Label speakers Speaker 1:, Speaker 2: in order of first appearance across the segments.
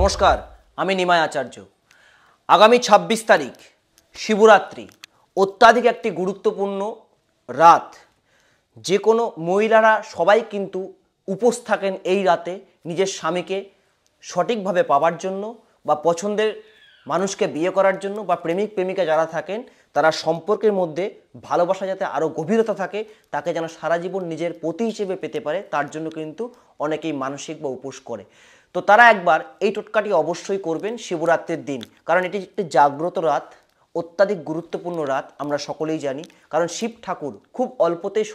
Speaker 1: নমস্কার, আমি নিমাই আচার্য। আগামী ২৬ তারিখ শিবরাত্রি, অত্যাধিক একটি গুরুত্বপূর্ণ রাত। যে কোনো মহিলারা সবাই কিন্তু উপোস থাকেন এই রাতে নিজের স্বামীকে সঠিকভাবে পাওয়ার জন্য, বা পছন্দের মানুষকে বিয়ে করার জন্য, বা প্রেমিক প্রেমিকা যারা থাকেন তারা সম্পর্কের মধ্যে ভালোবাসা যাতে আরও গভীরতা থাকে, তাকে যেন সারা জীবন নিজের পতি হিসেবে পেতে পারে, তার জন্য কিন্তু অনেকেই মানসিক বা উপোস করে। তো তারা একবার এই টোটকাটি অবশ্যই করবেন শিবরাত্রির দিন, কারণ এটি একটি জাগ্রত রাত, অত্যাধিক গুরুত্বপূর্ণ রাত, আমরা সকলেই জানি। কারণ শিব ঠাকুর খুব অল্পতেই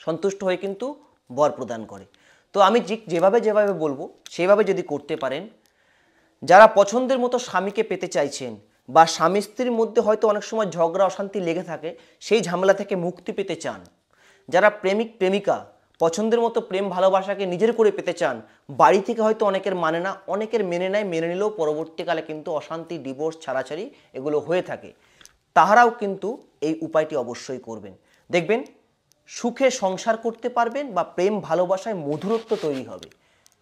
Speaker 1: সন্তুষ্ট হয়ে কিন্তু বর প্রদান করে। তো আমি যেভাবে বলবো সেভাবে যদি করতে পারেন, যারা পছন্দের মতো স্বামীকে পেতে চাইছেন, বা স্বামী স্ত্রীর মধ্যে হয়তো অনেক সময় ঝগড়া অশান্তি লেগে থাকে, সেই ঝামেলা থেকে মুক্তি পেতে চান, যারা প্রেমিক প্রেমিকা পছন্দের মতো প্রেম ভালোবাসাকে নিজের করে পেতে চান, বাড়ি থেকে হয়তো অনেকের মানে না, অনেকের মেনে নেয়, মেনে নিলেও পরবর্তীকালে কিন্তু অশান্তি, ডিভোর্স, ছাড়াছাড়ি এগুলো হয়ে থাকে, তাহারাও কিন্তু এই উপায়টি অবশ্যই করবেন। দেখবেন সুখে সংসার করতে পারবেন, বা প্রেম ভালোবাসায় মধুরত্ব তৈরি হবে,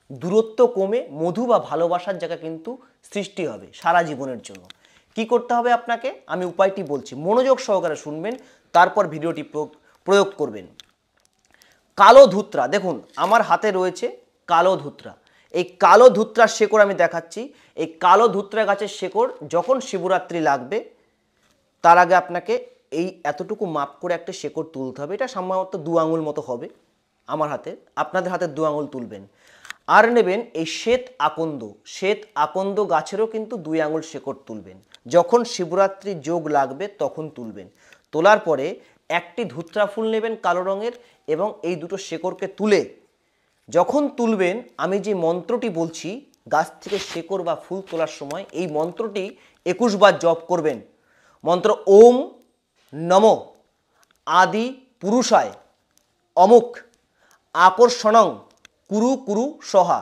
Speaker 1: দূরত্ব কমে মধু বা ভালোবাসার জায়গা কিন্তু সৃষ্টি হবে সারা জীবনের জন্য। কি করতে হবে আপনাকে, আমি উপায়টি বলছি, মনোযোগ সহকারে শুনবেন, তারপর ভিডিওটি প্রয়োগ করবেন। কালো ধুত্রা, দেখুন আমার হাতে রয়েছে কালো ধুত্রা। এই কালো ধুত্রার শেকড় আমি দেখাচ্ছি। এই কালো ধুত্রা গাছের শেকড় যখন শিবরাত্রি লাগবে, তার আগে আপনাকে এই এতটুকু মাপ করে একটা শেকড় তুলতে হবে। এটা সম্ভবত 2 আঙুল মতো হবে আমার হাতে, আপনাদের হাতে 2 আঙুল তুলবেন। আর নেবেন এই শ্বেত আকন্দ গাছেরও কিন্তু 2 আঙুল শেকড় তুলবেন। যখন শিবরাত্রি যোগ লাগবে তখন তুলবেন। তোলার পরে একটি ধুত্রা ফুল নেবেন কালো রঙের, এবং এই দুটো শেকড়কে তুলে যখন তুলবেন, আমি যে মন্ত্রটি বলছি গাছ থেকে শেকড় বা ফুল তোলার সময়, এই মন্ত্রটি 21 বার জপ করবেন। মন্ত্র ওম নমো আদি পুরুষায় অমুক আকর্ষণং কুরু কুরু সহা।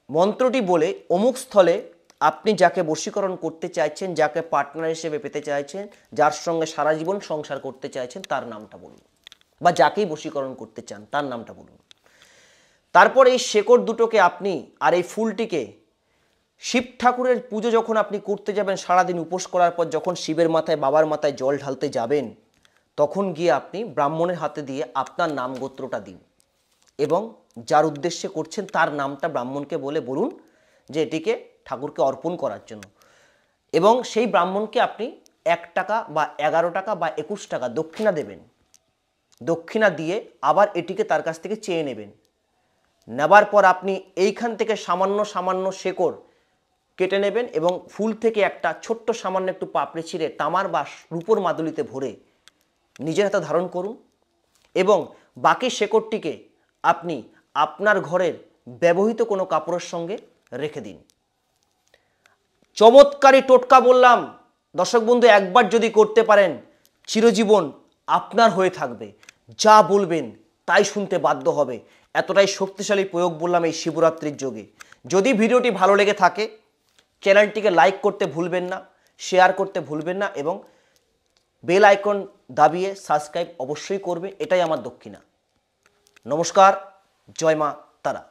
Speaker 1: মন্ত্রটি বলে অমুক স্থলে আপনি যাকে বশীকরণ করতে চাইছেন, যাকে পার্টনার হিসেবে পেতে চাইছেন, যার সঙ্গে সারা জীবন সংসার করতে চাইছেন, তার নামটা বলুন, বা যাকেই বশীকরণ করতে চান তার নামটা বলুন। তারপর এই শেকড় দুটোকে আপনি আর এই ফুলটিকে শিব ঠাকুরের পুজো যখন আপনি করতে যাবেন, সারাদিন উপোস করার পর যখন শিবের মাথায়, বাবার মাথায় জল ঢালতে যাবেন, তখন গিয়ে আপনি ব্রাহ্মণের হাতে দিয়ে আপনার নাম গোত্রটা দিন, এবং যার উদ্দেশ্যে করছেন তার নামটা ব্রাহ্মণকে বলুন যে এটিকে ঠাকুরকে অর্পণ করার জন্য। এবং সেই ব্রাহ্মণকে আপনি 1 টাকা বা 11 টাকা বা 21 টাকা দক্ষিণা দেবেন। দক্ষিণা দিয়ে আবার এটিকে তার কাছ থেকে চেয়ে নেবেন। নেবার পর আপনি এইখান থেকে সামান্য শেকড় কেটে নেবেন, এবং ফুল থেকে একটা ছোট্ট সামান্য একটু পাপড়ি ছিঁড়ে তামার বা রূপোর মাদুলিতে ভরে নিজের হাতে ধারণ করুন, এবং বাকি শেকড়টিকে আপনি আপনার ঘরের ব্যবহৃত কোনো কাপড়ের সঙ্গে রেখে দিন। চমৎকারী টোটকা বললাম দর্শক বন্ধু, একবার যদি করতে পারেন চিরজীবন আপনার হয়ে থাকবে। যা বলবেন তাই শুনতে বাধ্য হবে, এতটাই শক্তিশালী প্রয়োগ বললাম এই শিবরাত্রির যোগে। যদি ভিডিওটি ভালো লেগে থাকে, চ্যানেলটিকে লাইক করতে ভুলবেন না, শেয়ার করতে ভুলবেন না, এবং বেল আইকন দাবিয়ে সাবস্ক্রাইব অবশ্যই করবে। এটাই আমার দক্ষিণা। নমস্কার, জয় মা তারা।